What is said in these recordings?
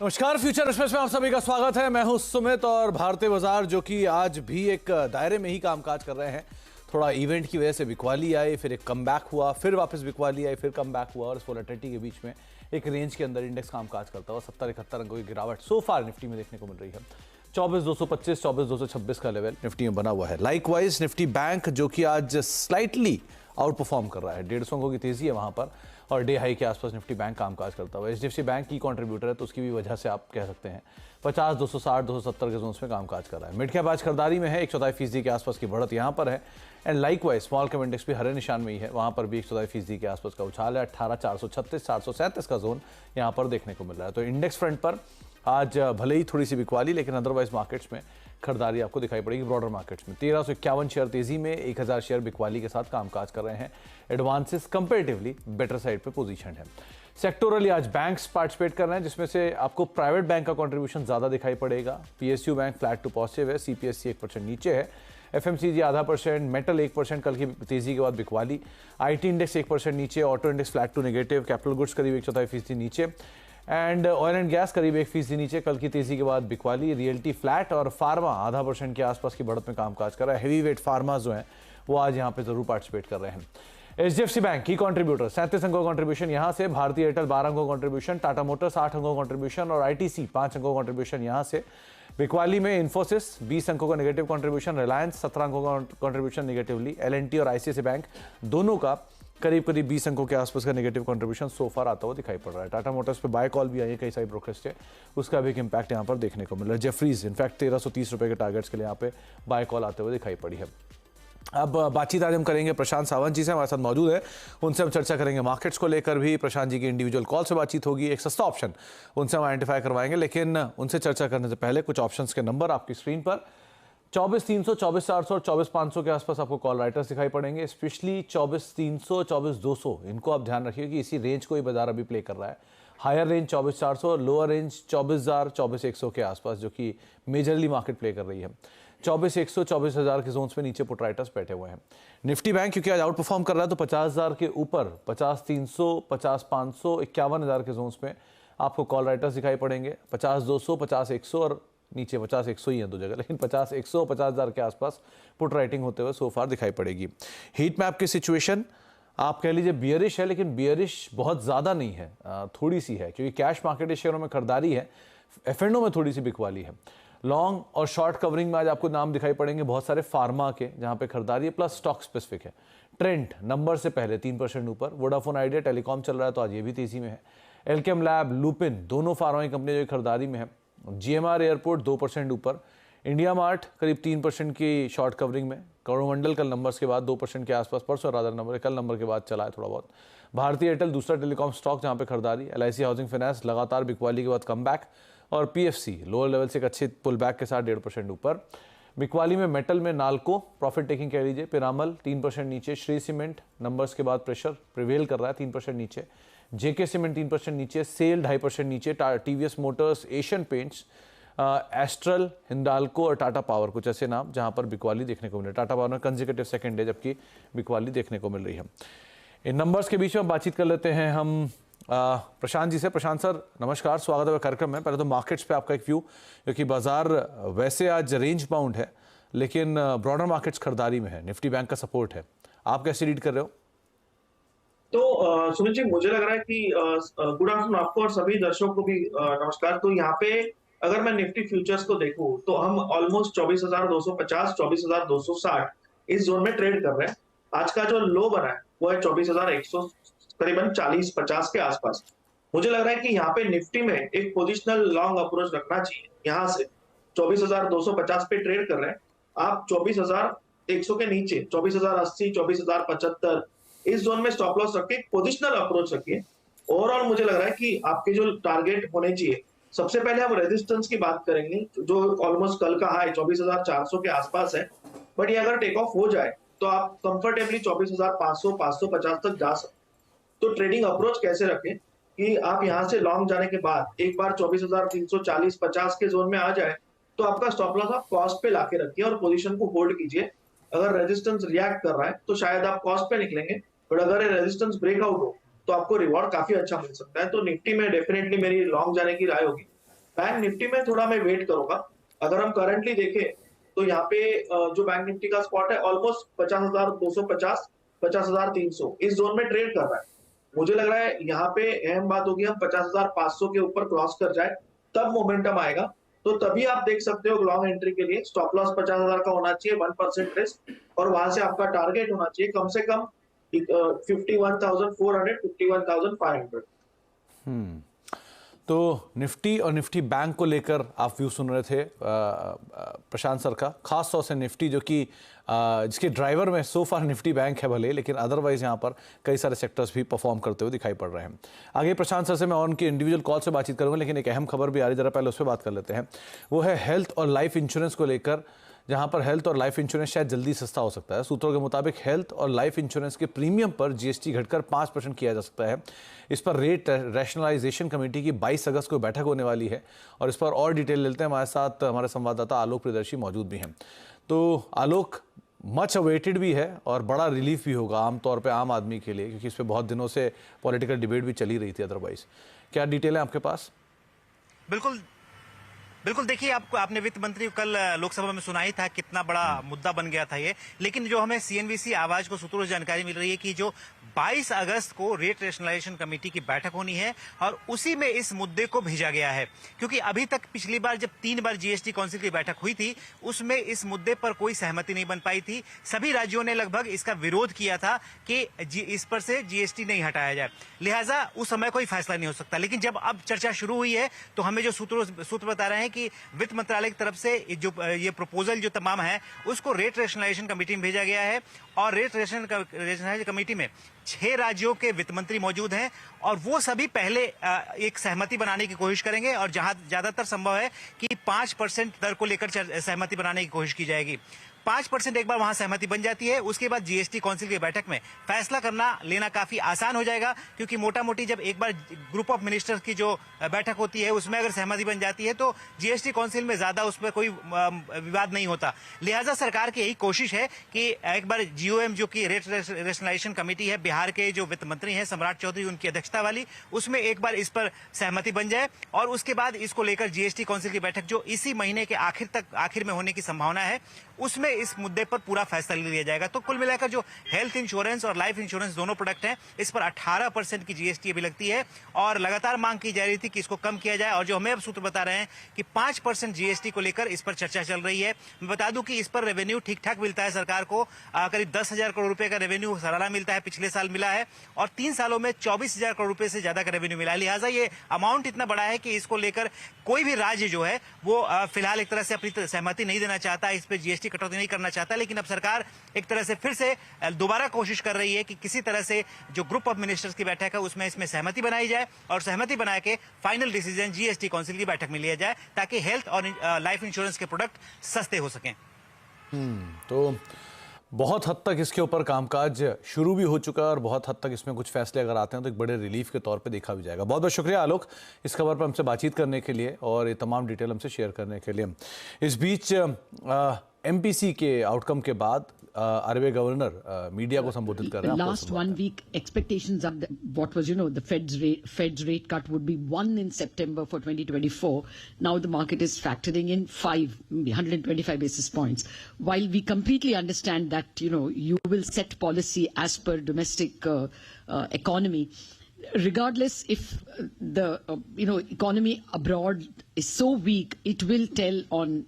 नमस्कार, future express में आप सभी का स्वागत है। मैं हूं सुमित और भारतीय बाजार जो कि आज भी एक दायरे में ही कामकाज कर रहे हैं। थोड़ा इवेंट की वजह से बिकवाली आई, फिर एक कमबैक हुआ, फिर वापस बिकवाली आई, फिर कमबैक हुआ और इस वोलेटिलिटी के बीच में एक रेंज के अंदर इंडेक्स कामकाज करता हुआ 70-71 अंकों की गिरावट सो फार निफ्टी में देखने को मिल रही है। 24,225 24,226 का लेवल निफ्टी में बना हुआ है। लाइकवाइज निफ्टी बैंक जो कि आज स्लाइटली आउट परफॉर्म कर रहा है, 150 अंकों की तेजी है वहां पर और डे हाई के आसपास निफ्टी बैंक कामकाज करता हुआ। एचडीएफसी बैंक की कंट्रीब्यूटर है तो उसकी भी वजह से आप कह सकते हैं 50, 260, 270 के जोन्स में कामकाज कर रहा है। मिड कैप आज खरीदारी में है, 104% के आसपास की बढ़त यहाँ पर है। And likewise small cap index भी हरे निशान में ही है, वहाँ पर भी 104% के आसपास का उछाल है। 18,436, 437 का जोन यहाँ पर देखने को मिल रहा है। तो इंडेक्स फ्रंट पर आज भले ही थोड़ी सी बिकवाली, लेकिन अदरवाइज मार्केट्स में खरीदारी आपको दिखाई पड़ेगी। ब्रॉडर मार्केट्स में 1351 शेयर तेजी में, 1000 शेयर बिकवाली के साथ कामकाज कर रहे हैं। एडवांसेस कंपैरेटिवली बेटर साइड पे पोजीशन है। सेक्टोरली आज बैंक्स पार्टिसिपेट कर रहे हैं, जिसमें से आपको प्राइवेट बैंक का कंट्रीब्यूशन ज्यादा दिखाई पड़ेगा। PSU bank flat to positive है, सीपीएससी 1% नीचे है, एफएमसीजी आधा %, मेटल 1% कल की तेजी के बाद बिकवाली, आईटी इंडेक्स 1% नीचे, auto index flat to negative, capital goods करीब 1/4% नीचे एंड ऑयल एंड गैस करीब 1% नीचे कल की तेजी के बाद बिकवाली। रियल्टी फ्लैट और फार्मा आधा % के आसपास की बढ़त में कामकाज कर रहा है। हेवी वेट फार्मा जो है वो आज यहाँ पे जरूर पार्टिसिपेट कर रहे हैं। एचडीएफसी बैंक की कंट्रीब्यूटर 37 अंकों कंट्रीब्यूशन यहाँ से, भारतीय एयरटेल 12 अंकों कंट्रीब्यूशन, टाटा मोटर्स 8 अंकों कंट्रीब्यूशन और आईटीसी 5 अंकों कंट्रीब्यूशन यहाँ से। बिकवाली में इन्फोसिस 20 अंकों का नेगेटिव कंट्रीब्यूशन, रिलायंस 17 अंकों का कंट्रीब्यूशन नेगेटिवली, एलएनटी और आईसीआईसी बैंक दोनों का करीब 20 अंकों के आसपास का नेगेटिव कंट्रीब्यूशन सो फार आता हुआ दिखाई पड़ रहा है। टाटा मोटर्स पे बाय कॉल भी आई है कई सारे ब्रोकर्स से, उसका भी एक इंपैक्ट यहाँ पर देखने को मिल रहा है। जेफरीज इनफैक्ट 1330 रुपए के टारगेट्स के लिए यहाँ पे बाय कॉल आते हुए दिखाई पड़ी है। अब बातचीत आज हम करेंगे प्रशांत सावंत जी से, हमारे साथ मौजूद है, उनसे हम चर्चा करेंगे मार्केट्स को लेकर भी। प्रशांत जी की इंडिविजुअल कॉल से बातचीत होगी, एक सस्ता ऑप्शन उनसे हम आइडेंटिफाई करवाएंगे, लेकिन उनसे चर्चा करने से पहले कुछ ऑप्शंस के नंबर आपकी स्क्रीन पर 24,300, 24,400 और 24,500 के आसपास आपको कॉल राइटर्स दिखाई पड़ेंगे। स्पेशली 24,300, 24,200 इनको आप ध्यान रखिए कि इसी रेंज को ही बाजार अभी प्ले कर रहा है। हायर रेंज 24,400, लोअर रेंज 24,000, 24,100 के आसपास जो कि मेजरली मार्केट प्ले कर रही है। 24,100, 24,000 के जोन्स में नीचे पुट राइटर्स बैठे हुए हैं। निफ्टी बैंक क्योंकि आज आउट परफॉर्म कर रहा है तो 50,000 के ऊपर 50,300, 50,500, 51,000 के जोन्स में आपको कॉल राइटर्स दिखाई पड़ेंगे। 50,200, 50,100 और नीचे 50,100 ही है दो जगह, लेकिन 50,100, 50,000 के आसपास पुट राइटिंग होते हुए सो फार दिखाई पड़ेगी। हीट मैप की सिचुएशन आप कह लीजिए बियरिश है, लेकिन बियरिश बहुत ज़्यादा नहीं है, थोड़ी सी है, क्योंकि कैश मार्केट शेयरों में खरीदारी है, एफएनओ में थोड़ी सी बिकवाली है। लॉन्ग और शॉर्ट कवरिंग में आज आपको नाम दिखाई पड़ेंगे बहुत सारे फार्मा के, जहाँ पे खरीदारी है, प्लस स्टॉक स्पेसिफिक है। ट्रेंड नंबर से पहले 3% ऊपर, वोडाफोन आइडिया टेलीकॉम चल रहा है तो आज ये भी तेजी में है। एल्केम लैब, लुपिन दोनों फार्मा की कंपनी जो खरीदारी में है। जीएमआर एयरपोर्ट 2% ऊपर, इंडिया मार्ट करीब 3% की शॉर्ट कवरिंग में। कोरोमंडल कल नंबर्स के बाद 2% के आसपास, परसों रादर नंबर कल नंबर के बाद चला है थोड़ा बहुत। भारतीय एयरटेल दूसरा टेलीकॉम स्टॉक जहां पे खरीदारी। एलआईसी हाउसिंग फाइनेंस लगातार बिकवाली के बाद कम बैक और पीएफसी लोअर लेवल से एक अच्छे पुल बैक के साथ 1.5% ऊपर। बिकवाली में मेटल में नाल्को प्रॉफिट टेकिंग कह लीजिए, पिरामल 3% नीचे, श्री सीमेंट नंबर्स के बाद प्रेशर प्रिवेल कर रहा है 3% नीचे, जेके सीमेंट 3% नीचे, सेल 2.5% नीचे, TVS Motors, Asian paints, astral, Hindalco और टाटा पावर कुछ ऐसे नाम जहां पर बिकवाली देखने को मिल रही है। टाटा पावर में कंसेक्यूटिव सेकंड डे जबकि बिकवाली देखने को मिल रही है। इन नंबर्स के बीच में बातचीत कर लेते हैं हम प्रशांत जी से। प्रशांत सर नमस्कार, स्वागत है कार्यक्रम में। पहले तो मार्केट्स पे आपका एक व्यू, क्योंकि बाजार वैसे आज रेंज बाउंड है लेकिन ब्रॉडर मार्केट्स खरीदारी में है, निफ्टी बैंक का सपोर्ट है, आप कैसे रीड कर रहे हो? तो सुनील जी, मुझे लग रहा है कि गुड आफ्टरनून आपको और सभी दर्शकों को भी नमस्कार। तो यहाँ पे अगर मैं निफ्टी फ्यूचर्स को देखूं तो हम ऑलमोस्ट 24,250, 24,260 इस जोन में ट्रेड कर रहे हैं। आज का जो लो बना है वो है 24,100, करीबन 40-50 के आसपास। मुझे लग रहा है कि यहाँ पे निफ्टी में एक पोजिशनल लॉन्ग अप्रोच रखना चाहिए। यहाँ से 24,250 पे ट्रेड कर रहे हैं आप, 24,100 के नीचे 24,080, 24,075 इस जोन में स्टॉप लॉस रख के पोजिशनल अप्रोच रखिए। ओवरऑल मुझे लग रहा है कि आपके जो टारगेट होने चाहिए, सबसे पहले हम रेजिस्टेंस की बात करेंगे जो ऑलमोस्ट कल का हाई 24,400 के आसपास है, बट ये अगर टेक ऑफ हो जाए तो आप कंफर्टेबली 24,500, 550 तक जा सकते। तो ट्रेडिंग अप्रोच कैसे रखें कि आप यहां से लॉन्ग जाने के बाद एक बार 24,340, 50 के जोन में आ जाए तो आपका स्टॉप लॉस आप कॉस्ट पे लाके रखिए और पोजीशन को होल्ड कीजिए। अगर रेजिस्टेंस रिएक्ट कर रहा है तो शायद आप कॉस्ट पे निकलेंगे, बट अगर ये रेजिस्टेंस ब्रेकआउट हो तो आपको रिवॉर्ड काफी अच्छा मिल सकता है। तो निफ्टी में डेफिनेटली मेरी लॉन्ग जाने की राय होगी बैंक निफ्टी में थोड़ा मैं वेट करूंगा। अगर हम करंटली देखें तो यहाँ पे जो बैंक निफ्टी का स्पॉट है ऑलमोस्ट 50,250, 50,300 इस जोन में ट्रेड कर रहा है। मुझे लग रहा है यहाँ पे अहम बात होगी हम 50,500 के ऊपर क्रॉस कर जाए तब मोमेंटम आएगा। तो तभी आप देख सकते हो लॉन्ग एंट्री के लिए स्टॉप लॉस 50,000 का होना चाहिए, 1% रिस्क, और वहां से आपका टारगेट होना चाहिए कम से कम 51,400, 51,500। तो निफ्टी और निफ्टी बैंक को लेकर आप व्यू सुन रहे थे प्रशांत सर का, खास तौर से निफ्टी जो कि जिसके ड्राइवर में सो फार निफ्टी बैंक है भले, लेकिन अदरवाइज यहाँ पर कई सारे सेक्टर्स भी परफॉर्म करते हुए दिखाई पड़ रहे हैं। आगे प्रशांत सर से मैं और उनकी इंडिविजुअल कॉल से बातचीत करूंगा, लेकिन एक अहम खबर भी आ रही, जरा पहले उस पर बात कर लेते हैं। वो है हेल्थ और लाइफ इंश्योरेंस को लेकर, जहां पर हेल्थ और लाइफ इंश्योरेंस शायद जल्दी सस्ता हो सकता है। सूत्रों के मुताबिक हेल्थ और लाइफ इंश्योरेंस के प्रीमियम पर जीएसटी घटकर 5% किया जा सकता है। इस पर रेट रैशनलाइजेशन कमेटी की 22 अगस्त को बैठक होने वाली है और इस पर और डिटेल लेते हैं। हमारे साथ हमारे संवाददाता आलोक प्रियदर्शी मौजूद भी हैं। तो आलोक, मच अवेटेड भी है और बड़ा रिलीफ भी होगा आमतौर पर आम आदमी के लिए, क्योंकि इस पर बहुत दिनों से पॉलिटिकल डिबेट भी चली रही थी। अदरवाइज क्या डिटेल है आपके पास? बिल्कुल बिल्कुल, देखिए आपने वित्त मंत्री कल लोकसभा में सुना ही था, कितना बड़ा मुद्दा बन गया था ये। लेकिन जो हमें सीएनबीसी आवाज को सूत्रों से जानकारी मिल रही है कि जो 22 अगस्त को रेट रैशनलाइजेशन कमेटी की बैठक होनी है और उसी में इस मुद्दे को भेजा गया है, क्योंकि अभी तक पिछली बार जब 3 बार जीएसटी काउंसिल की बैठक हुई थी उसमें इस मुद्दे पर कोई सहमति नहीं बन पाई थी। सभी राज्यों ने लगभग इसका विरोध किया था कि इस पर से जीएसटी नहीं हटाया जाए, लिहाजा उस समय कोई फैसला नहीं हो सकता। लेकिन जब अब चर्चा शुरू हुई है तो हमें जो सूत्र बता रहे हैं कि वित्त मंत्रालय की तरफ से जो ये प्रपोजल जो तमाम है उसको रेट रैशनलाइजेशन कमेटी में भेजा गया है और रेट रैशनलाइजेशन कमेटी में 6 राज्यों के वित्त मंत्री मौजूद हैं और वो सभी पहले एक सहमति बनाने की कोशिश करेंगे और जहां ज्यादातर संभव है कि 5% दर को लेकर सहमति बनाने की कोशिश की जाएगी। 5% एक बार वहां सहमति बन जाती है, उसके बाद जीएसटी काउंसिल की बैठक में फैसला लेना काफी आसान हो जाएगा, क्योंकि मोटा मोटी जब एक बार ग्रुप ऑफ मिनिस्टर्स की जो बैठक होती है उसमें अगर सहमति बन जाती है तो जीएसटी काउंसिल में ज्यादा उस पर कोई विवाद नहीं होता। लिहाजा सरकार की यही कोशिश है कि एक बार जीओएम जो कि रेट रैशनलाइजेशन कमेटी है, बिहार के जो वित्त मंत्री हैं सम्राट चौधरी उनकी अध्यक्षता वाली, उसमें एक बार इस पर सहमति बन जाए और उसके बाद इसको लेकर जीएसटी काउंसिल की बैठक जो इसी महीने के आखिर में होने की संभावना है उसमें इस मुद्दे पर पूरा फैसला ले लिया जाएगा। तो कुल मिलाकर जो हेल्थ इंश्योरेंस और लाइफ इंश्योरेंस दोनों प्रोडक्ट हैं इस पर 18% की जीएसटी अभी लगती है और लगातार मांग की जा रही थी कि इसको कम किया जाए और जो हमें अब सूत्र बता रहे हैं कि 5% जीएसटी को लेकर इस पर चर्चा चल रही है। मैं बता दूं कि इस पर रेवेन्यू ठीक ठाक मिलता है सरकार को, करीब 10,000 करोड़ रुपए का रेवेन्यू सालाना मिलता है, पिछले साल मिला है और 3 सालों में 24,000 करोड़ रुपए से ज्यादा का रेवेन्यू मिला है। लिहाजा ये अमाउंट इतना बड़ा है कि इसको लेकर कोई भी राज्य जो है वो फिलहाल एक तरह से अपनी सहमति नहीं देना चाहता, इस पर जीएसटी कटौती नहीं करना चाहता। लेकिन अब सरकार एक तरह से फिर से दोबारा कोशिश कर रही है कि किसी तरह से जो ग्रुप ऑफ मिनिस्टर्स की बैठक है उसमें इसमें सहमति बनाई जाए और सहमति बना के फाइनल डिसीजन जीएसटी काउंसिल की बैठक में लिया जाए ताकि हेल्थ और लाइफ इंश्योरेंस के प्रोडक्ट सस्ते हो सकें। तो बहुत हद तक इसके ऊपर कामकाज शुरू भी हो चुका है और बहुत हद तक इसमें कुछ फैसले अगर आते हैं तो एक बड़े रिलीफ के तौर पे देखा भी जाएगा। बहुत बहुत शुक्रिया आलोक इस खबर पर हमसे बातचीत करने के लिए और ये तमाम डिटेल हमसे शेयर करने के लिए। इस बीच एमपीसी के आउटकम के बाद आरबीआई गवर्नर मीडिया को संबोधित कर रहे हैं। Last 1 week expectations are what was the Fed's rate cut would be 1 in September for 2024. Now the market is factoring in 125 basis points. While we completely understand that you will set policy as per domestic economy. Regardless if the economy abroad is so weak, it will tell on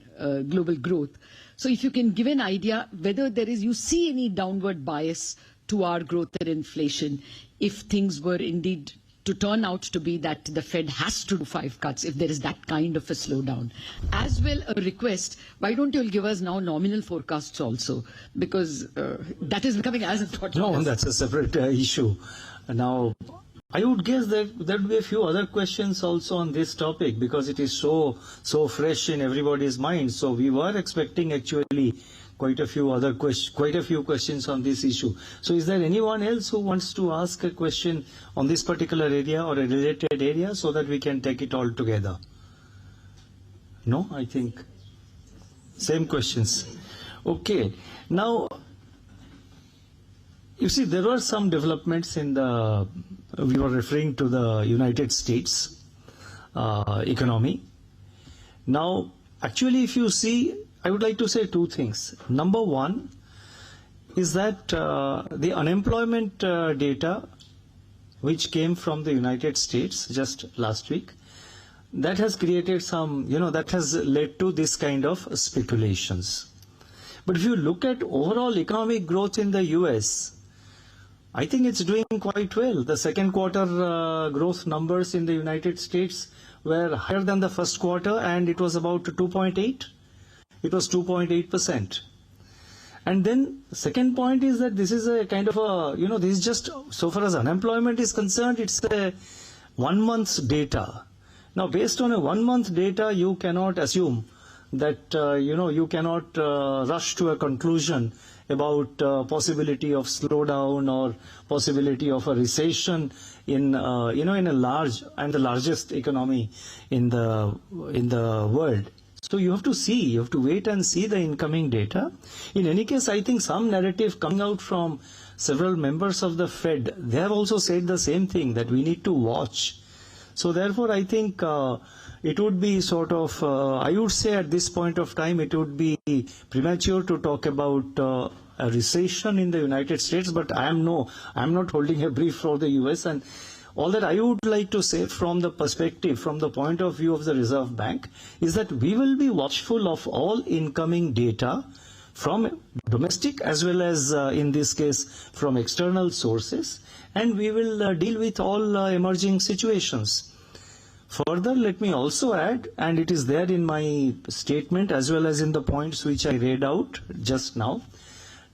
global growth. So if you can give an idea whether you see any downward bias to our growth and inflation, if things were indeed to turn out to be that the Fed has to do 5 cuts, if there is that kind of a slowdown. As well, a request, why don't you give us now nominal forecasts also? Because that is becoming as important. No, that's a separate issue. Now, I would guess that there will be a few other questions also on this topic because it is so fresh in everybody's mind. So we were expecting actually quite a few questions on this issue. So is there anyone else who wants to ask a question on this particular area or a related area so that we can take it all together? No, I think same questions. Okay. Now, you see, there were some developments we were referring to the United States economy. Now, actually, if you see, I would like to say two things. Number one is that the unemployment data which came from the United States just last week, that has created some, that has led to this kind of speculations. But if you look at overall economic growth in the US, I think it's doing quite well. The second quarter growth numbers in the United States were higher than the first quarter, and it was about 2.8. It was 2.8%. And then second point is that this is a kind of a, this is just, so far as unemployment is concerned, it's a 1 month's data. Now, based on a 1 month data, you cannot assume that, you cannot rush to a conclusion about possibility of slowdown or possibility of a recession in, in a large and the largest economy in the world. So you have to wait and see the incoming data. In any case, I think some narrative coming out from several members of the Fed, they have also said the same thing, that we need to watch. So therefore, I think it would be sort of, I would say at this point of time, it would be premature to talk about a recession in the United States, but I'm not holding a brief for the US, and all that I would like to say from the perspective, from the point of view of the Reserve Bank, is that we will be watchful of all incoming data from domestic as well as, in this case, from external sources, and we will deal with all emerging situations. Further, let me also add, and it is there in my statement as well as in the points which I read out just now,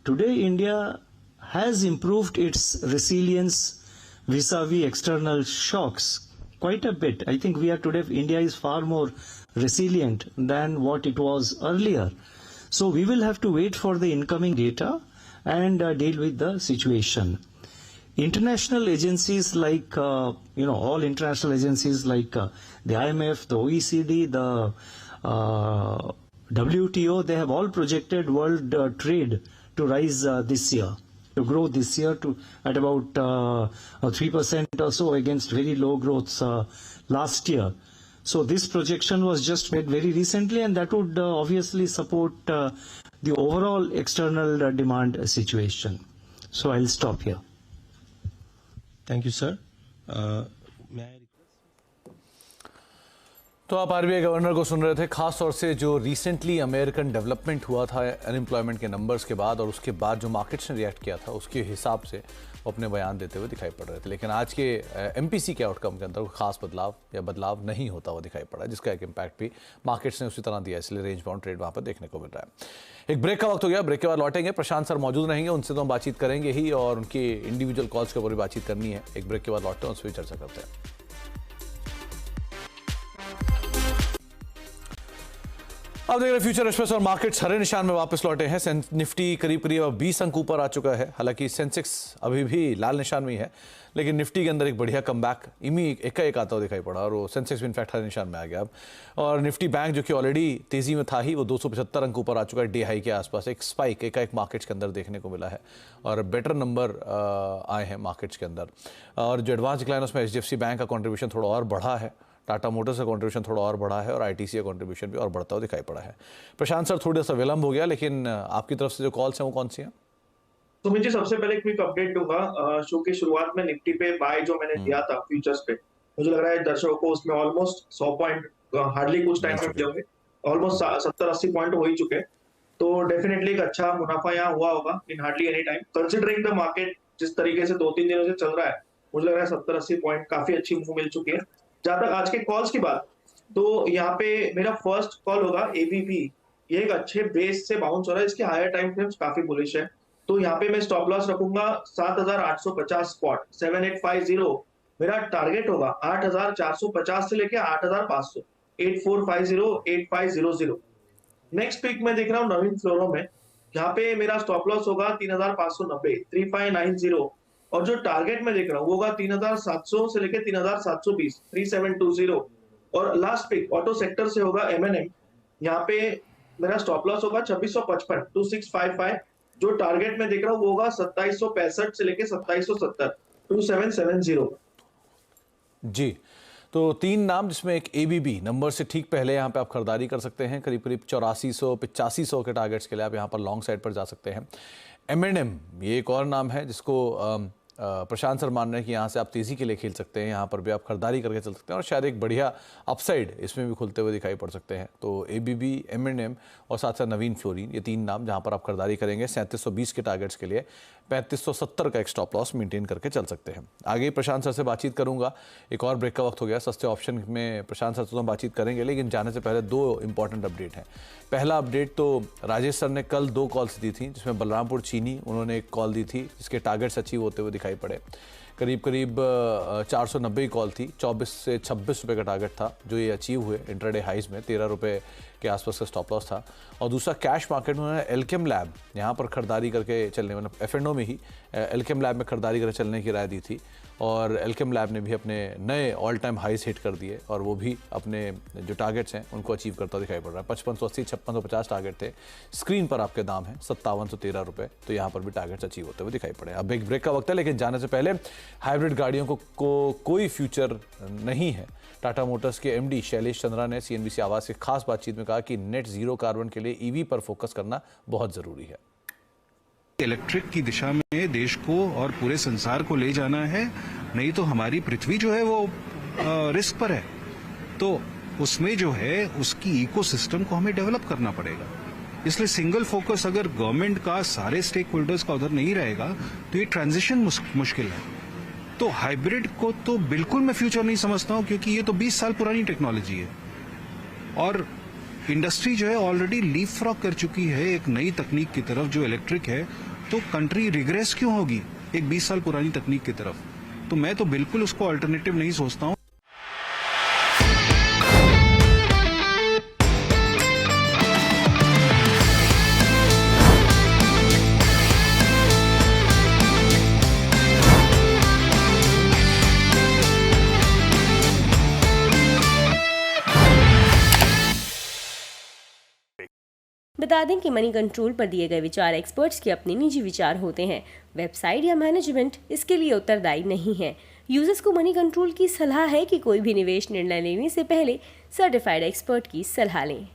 today India has improved its resilience vis-a-vis external shocks quite a bit. I think India is far more resilient than what it was earlier. So we will have to wait for the incoming data and deal with the situation. International agencies like, all international agencies like the IMF, the OECD, the WTO, they have all projected world trade to rise this year, to grow this year at about 3% or so against very low growths last year. So this projection was just made very recently, and that would obviously support the overall external demand situation. So I'll stop here. Thank you, sir. May I तो आप RBI governor को सुन रहे थे, खास तौर से जो recently American development हुआ था अनएम्प्लॉयमेंट के नंबर्स के बाद, और उसके बाद जो मार्केट्स ने रिएक्ट किया था उसके हिसाब से वो अपने बयान देते हुए दिखाई पड़ रहे थे। लेकिन आज के एमपीसी के आउटकम के अंदर कोई खास बदलाव नहीं होता हुआ दिखाई पड़ा है, जिसका एक इम्पैक्ट भी मार्केट्स ने उसी तरह दिया, इसलिए रेंज बाउंड ट्रेड वहाँ पर देखने को मिल रहा है। एक ब्रेक का वक्त हो गया, ब्रेक के बाद लौटेंगे। प्रशांत सर मौजूद रहेंगे, उनसे तो हम बातचीत करेंगे ही, और उनकी इंडिविजुअल कॉल्स के ऊपर भी बातचीत करनी है। एक ब्रेक के बाद लौटते हैं, उस पर चर्चा करते हैं। अब देख रहे फ्यूचर एक्सप्रेस और मार्केट्स हरे निशान में वापस लौटे हैं। निफ्टी करीब 20 अंक ऊपर आ चुका है। हालांकि सेंसेक्स अभी भी लाल निशान में ही है, लेकिन निफ्टी के अंदर एक बढ़िया कमबैक एकाएक आता हुआ दिखाई पड़ा, और वो सेंसेक्स भी इनफैक्ट हरे निशान में आ गया अब। और निफ्टी बैंक जो कि ऑलरेडी तेजी में था ही, वो 275 अंक ऊपर आ चुका है, डे हाई के आसपास। एक स्पाइक एकाएक मार्केट्स के अंदर देखने को मिला है, और बेटर नंबर आए हैं मार्केट्स के अंदर। और जो एडवांस डिक्लाइन उसमें HDFC बैंक का कॉन्ट्रीब्यूशन थोड़ा और बढ़ा है, टाटा मोटर्स का कंट्रीब्यूशन थोड़ा और बढ़ा है, और आईटीसी का कंट्रीब्यूशन भी और बढ़ता हुआ दिखाई पड़ा है। प्रशांत सर, थोड़ा सा विलंब हो गया, लेकिन आपकी तरफ से जो कॉल्स हैं वो कौन सी हैं? सुमित जी, सबसे पहले क्विक अपडेट दूंगा। शो की शुरुआत में निफ्टी पे बाय जो मैंने दिया था फ्यूचर्स पे, मुझे लग रहा है दर्शकों को उसमें ऑलमोस्ट 100 पॉइंट हार्डली कुछ टाइम में मिले होंगे, ऑलमोस्ट 70-80 पॉइंट हो ही चुके। तो डेफिनेटली एक अच्छा मुनाफा यहाँ हुआ होगा इन hardly any time, considering the market जिस तरीके से 2-3 दिनों से चल रहा है। मुझे लग रहा है 70-80 पॉइंट काफी अच्छी मूव मिल चुकी है। जहां तक आज के कॉल्स की बात, तो यहाँ पे मेरा फर्स्ट कॉल होगा एबीबी। ये एक अच्छे बेस से बाउंस हो रहा है, इसके हायर टाइम फ्रेम्स काफी बुलिश है, तो यहाँ पे मैं स्टॉप लॉस रखूंगा 7850 स्पॉट 7850। मेरा टारगेट होगा 8450 से लेके 8500, 8450 8500। नेक्स्ट पिक में देख रहा हूँ नवीन फ्लोरो में, यहाँ पे मेरा स्टॉप लॉस होगा 3590 3590, और जो टारगेट में देख रहा हूँ वो होगा 3700 से लेके 3720 3720। और लास्ट पिक ऑटो सेक्टर से होगा M&M, यहाँ पे मेरा स्टॉप लॉस होगा 2655 2655, जो टारगेट में देख रहा हूँ वो होगा 2765 से लेके 2770 2770। जी, तो 3 नाम जिसमें एक ABB नंबर से ठीक पहले यहाँ पे आप खरीदारी कर सकते हैं, करीब 8400-8500 के टारगेट्स के लिए आप यहाँ पर लॉन्ग साइड पर जा सकते हैं। M&M ये एक और नाम है जिसको प्रशांत सर मान रहे हैं कि यहाँ से आप तेज़ी के लिए खेल सकते हैं, यहाँ पर भी आप खरीदारी करके चल सकते हैं और शायद एक बढ़िया अपसाइड इसमें भी खुलते हुए दिखाई पड़ सकते हैं। तो ABB, M&M और साथ साथ नवीन फ्लोरिन, ये 3 नाम जहाँ पर आप खरीदारी करेंगे 3720 के टारगेट्स के लिए 3570 का एक स्टॉप लॉस मेंटेन करके चल सकते हैं। आगे प्रशांत सर से बातचीत करूंगा, एक और ब्रेक का वक्त हो गया, सस्ते ऑप्शन में प्रशांत सर से तो बातचीत करेंगे, लेकिन जाने से पहले 2 इंपॉर्टेंट अपडेट हैं। पहला अपडेट तो राजेश सर ने कल 2 कॉल्स दी थी, जिसमें बलरामपुर चीनी उन्होंने एक कॉल दी थी जिसके टारगेट्स अचीव होते हुए दिखाई पड़े। करीब 490 कॉल थी, 24 से 26 रुपये का टारगेट था जो ये अचीव हुए इंट्राडे हाइज में, 13 रुपये के आसपास का स्टॉप लॉस था। और दूसरा कैश मार्केट में उन्होंने एल्केम लैब यहाँ पर खरीदारी करके चलने, मतलब F&O में ही एल्केम लैब में खरीदारी करके चलने की राय दी थी और एल्केम लैब ने भी अपने नए ऑल टाइम हाइज हिट कर दिए और वो भी अपने जो टारगेट्स हैं उनको अचीव करता दिखाई पड़ रहा है। 5580, 5650 टारगेट थे, स्क्रीन पर आपके दाम है 5713 रुपये, तो यहाँ पर भी टारगेट्स अचीव होते हुए दिखाई पड़े। अब एक ब्रेक का वक्त है, लेकिन जाने से पहले हाइब्रिड गाड़ियों को कोई फ्यूचर नहीं है। टाटा मोटर्स के MD शैलेश चंद्रा ने CNBC आवाज़ की खास बातचीत में कहा कि नेट जीरो कार्बन के लिए EV पर फोकस करना बहुत ज़रूरी है। इलेक्ट्रिक की दिशा में देश को और पूरे संसार को ले जाना है, नहीं तो हमारी पृथ्वी जो है वो रिस्क पर है। तो उसमें जो है उसकी इकोसिस्टम को हमें डेवलप करना पड़ेगा। इसलिए सिंगल फोकस अगर गवर्नमेंट का, सारे स्टेक होल्डर्स का उधर नहीं रहेगा तो ये ट्रांजिशन मुश्किल है। तो हाइब्रिड को तो बिल्कुल मैं फ्यूचर नहीं समझता हूं, क्योंकि ये तो 20 साल पुरानी टेक्नोलॉजी है और इंडस्ट्री जो है ऑलरेडी लीप फ्रॉग कर चुकी है एक नई तकनीक की तरफ जो इलेक्ट्रिक है। तो कंट्री रिग्रेस क्यों होगी एक 20 साल पुरानी तकनीक की तरफ? तो मैं तो बिल्कुल उसको अल्टरनेटिव नहीं सोचता हूं। बता दें कि मनी कंट्रोल पर दिए गए विचार एक्सपर्ट्स के अपने निजी विचार होते हैं। वेबसाइट या मैनेजमेंट इसके लिए उत्तरदायी नहीं है। यूजर्स को मनी कंट्रोल की सलाह है कि कोई भी निवेश निर्णय लेने से पहले सर्टिफाइड एक्सपर्ट की सलाह लें।